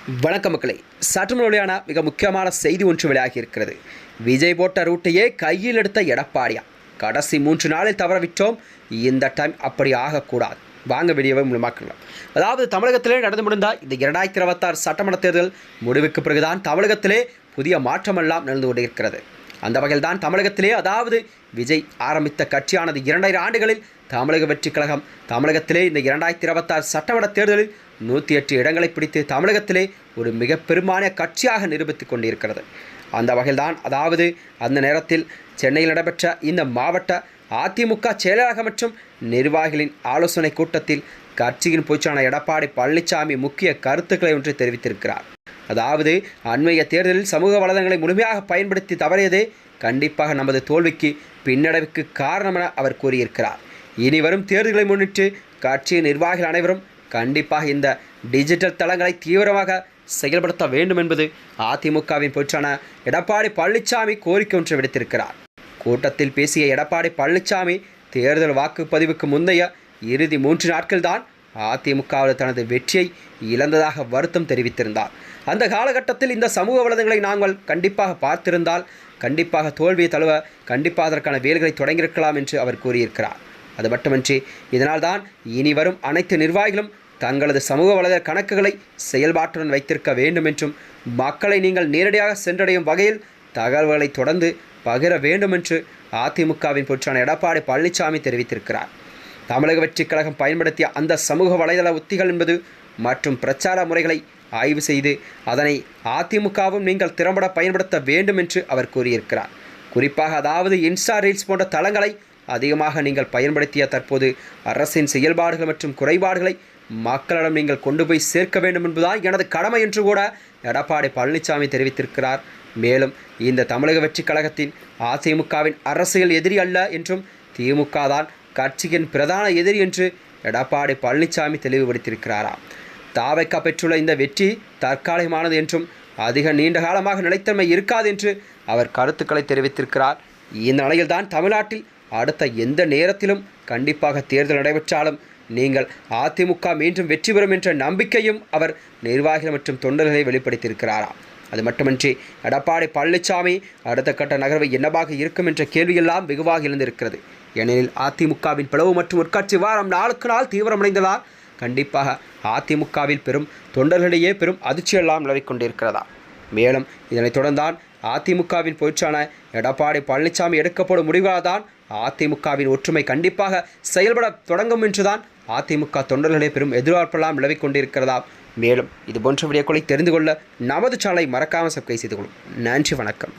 வணக்கம் மக்களே, சற்று வெளியான மிக முக்கியமான செய்தி ஒன்று வெளியாகி இருக்கிறது. விஜய் போட்ட ரூட்டையே கையில் எடுத்த எடப்பாடியா, கடைசி 3 நாளில் தவறவிட்டோம், இந்த டைம் அப்படி ஆகக்கூடாது. வாங்க வீடியோவை முழுமாக்கலாம். அதாவது தமிழகத்திலே நடந்து முடிந்த இந்த 2026 சட்டமன்ற தேர்தல் முடிவுக்கு பிறகுதான் தமிழகத்திலே புதிய மாற்றமெல்லாம் நடந்து கொண்டிருக்கிறது. அந்த வகையில் தான் தமிழகத்திலே, அதாவது விஜய் ஆரம்பித்த கட்சியானது 2.5 ஆண்டுகளில் தமிழக வெற்றி கழகம் தமிழகத்திலே இந்த 2026 சட்டமன்ற தேர்தலில் 108 இடங்களை பிடித்து தமிழகத்திலே ஒரு மிக பெரும்பான்மையான கட்சியாக நிரூபித்துக் கொண்டிருக்கிறது. அந்த வகையில் தான், அதாவது அந்த நேரத்தில் சென்னையில் நடைபெற்ற இந்த மாவட்ட அதிமுக செயலாளர் மற்றும் நிர்வாகிகளின் ஆலோசனை கூட்டத்தில் கட்சியின் பொதுச்செயலாளர் எடப்பாடி பழனிசாமி முக்கிய கருத்துக்களை ஒன்று தெரிவித்திருக்கிறார். அதாவது அண்மைய தேர்தலில் சமூக வலைதளங்களை முழுமையாக பயன்படுத்தி தவறியதே கண்டிப்பாக நமது தோல்விக்கு பின்னடைவுக்கு காரணம் என அவர் கூறியிருக்கிறார். இனி வரும் தேர்தல்களை முன்னிட்டு கட்சியின் நிர்வாகிகள் அனைவரும் கண்டிப்பாக இந்த டிஜிட்டல் தளங்களை தீவிரமாக செயல்படுத்த வேண்டும் என்பது அதிமுகவின் பொதுச்செயலாளர் எடப்பாடி பழனிசாமி கோரிக்கை ஒன்று விடுத்திருக்கிறார். கூட்டத்தில் பேசிய எடப்பாடி பழனிசாமி, தேர்தல் வாக்குப்பதிவுக்கு முந்தைய இறுதி 3 நாட்கள் தான் அதிமுகவில் தனது வெற்றியை இழந்ததாக வருத்தம் தெரிவித்திருந்தார். அந்த காலகட்டத்தில் இந்த சமூக வலைதளங்களை நாங்கள் கண்டிப்பாக பார்த்திருந்தால் கண்டிப்பாக தோல்வியை தழுவ கண்டிப்பாக அதற்கான வேலைகளை தொடங்கியிருக்கலாம் என்று அவர் கூறியிருக்கிறார். அது மட்டுமின்றி, இதனால்தான் இனி வரும் அனைத்து நிர்வாகிகளும் தங்களது சமூக வலைதள கணக்குகளை செயல்பாட்டுடன் வைத்திருக்க வேண்டும் என்றும், மக்களை நீங்கள் நேரடியாக சென்றடையும் வகையில் தகவல்களை தொடர்ந்து பகிர வேண்டும் என்று அதிமுகவின் பொதுச்செயலாளர் எடப்பாடி பழனிசாமி தெரிவித்திருக்கிறார். தமிழக வெற்றி கழகம் பயன்படுத்திய அந்த சமூக வலைதள உத்திகள் என்பது மற்றும் பிரச்சார முறைகளை ஆய்வு செய்து அதனை அதிமுகவும் நீங்கள் திறம்பட பயன்படுத்த வேண்டும் என்று அவர் கூறியிருக்கிறார். குறிப்பாக, அதாவது இன்ஸ்டா ரீல்ஸ் போன்ற தளங்களை அதிகமாக நீங்கள் பயன்படுத்திய தற்போது அரசின் செயல்பாடுகள் மற்றும் குறைபாடுகளை மக்களிடம் நீங்கள் கொண்டு போய் சேர்க்க வேண்டும் என்பதுதான் எனது கடமை என்று கூட எடப்பாடி பழனிசாமி தெரிவித்திருக்கிறார். மேலும் இந்த தமிழக வெற்றி கழகத்தின் அதிமுகவின் அரசியல் எதிரி அல்ல என்றும், திமுக தான் கட்சியின் பிரதான எதிரி என்று எடப்பாடி பழனிசாமி தெளிவுபடுத்தியிருக்கிறாராம். தாவைக்கா பெற்றுள்ள இந்த வெற்றி தற்காலிகமானது என்றும் அதிக நீண்ட காலமாக நிலைத்தன்மை இருக்காது என்று அவர் கருத்துக்களை தெரிவித்திருக்கிறார். இந்த நிலையில்தான் தமிழ்நாட்டில் அடுத்த எந்த நேரத்திலும் கண்டிப்பாக தேர்தல் நடைபெற்றாலும் நீங்கள் அதிமுக மீண்டும் வெற்றி பெறும் என்ற நம்பிக்கையும் அவர் நிர்வாகிகள் மற்றும் தொண்டர்களை வெளிப்படுத்தியிருக்கிறாராம். அது மட்டுமின்றி, எடப்பாடி பழனிசாமி அடுத்த கட்ட நகர்வு என்னவாக இருக்கும் என்ற கேள்வியெல்லாம் வெகுவாக எழுந்திருக்கிறது. ஏனெனில் அதிமுகவின் பிளவு மற்றும் உட்கட்சி வாரம் நாளுக்கு நாள் தீவிரமடைந்ததால் கண்டிப்பாக அதிமுகவில் பெரும் தொண்டர்களிடையே பெரும் அதிர்ச்சியெல்லாம் நிலவிக்கொண்டிருக்கிறதா. மேலும் இதனைத் தொடர்ந்தான் அதிமுகவின் பொதுச்செயலாளர் எடப்பாடி பழனிசாமி எடுக்கப்படும் முடிவால் தான் அதிமுகவின் ஒற்றுமை கண்டிப்பாக செயல்பட தொடங்கும் என்றுதான் அதிமுக தொண்டர்களே பெரும் எதிர்பார்ப்பெல்லாம் நிலவிக் கொண்டிருக்கிறதா. மேலும் இதுபோன்ற வீடியோக்களை தெரிந்து கொள்ள நமது சேனலை மறக்காமல் சப்ஸ்கிரைப் செய்து கொள்ளும். நன்றி, வணக்கம்.